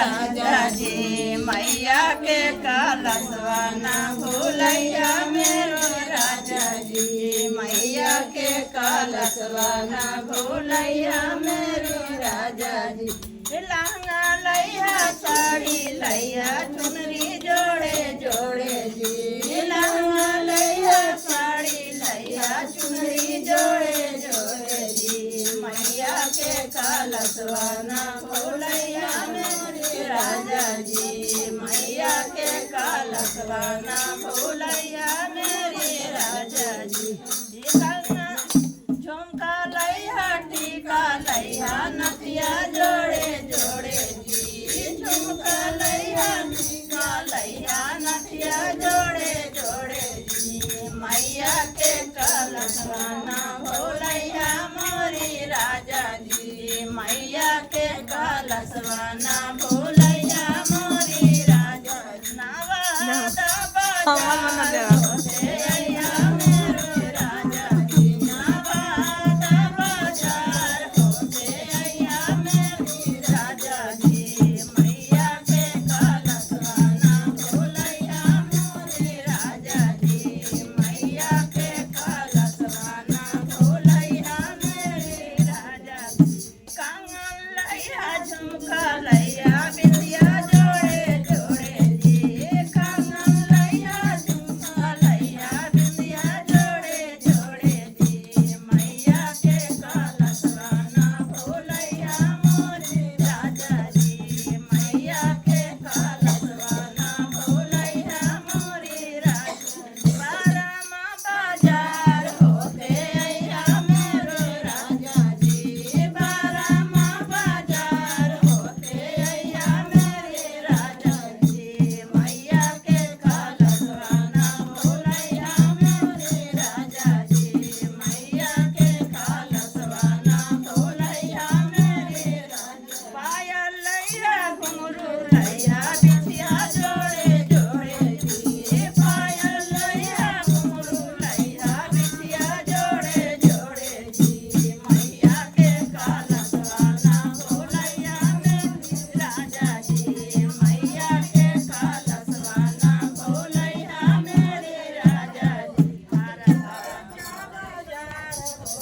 राजा जी मैया के कलशवा ना भूलैया मेरो राजा जी मैया के कलशवा ना भूलैया मेरो राजा जी लहंगा लैया साड़ी लैया चुनरी जोड़े जोड़े जी लहंगा लैया साड़ी लैया चुनरी जोड़े जोड़े जी मैया के कलशवा ना भूलैया मेरे राजा जी मैया के कलशवा ना भूलैया मेरे राजा जी झुमका लैया टीका लैया नथिया जोड़े जोड़े जी झुमका लैया टीका लैया नथिया जोड़े जोड़े जी मैया के कलशवा ना भूलैया मोरी राजा जी मैया के कलशवा ना भूलैया मोरी राजा नवादा बाजार होते अइया मेरो राजा जी नवादा बाजार होते अइया मेरी राजा जी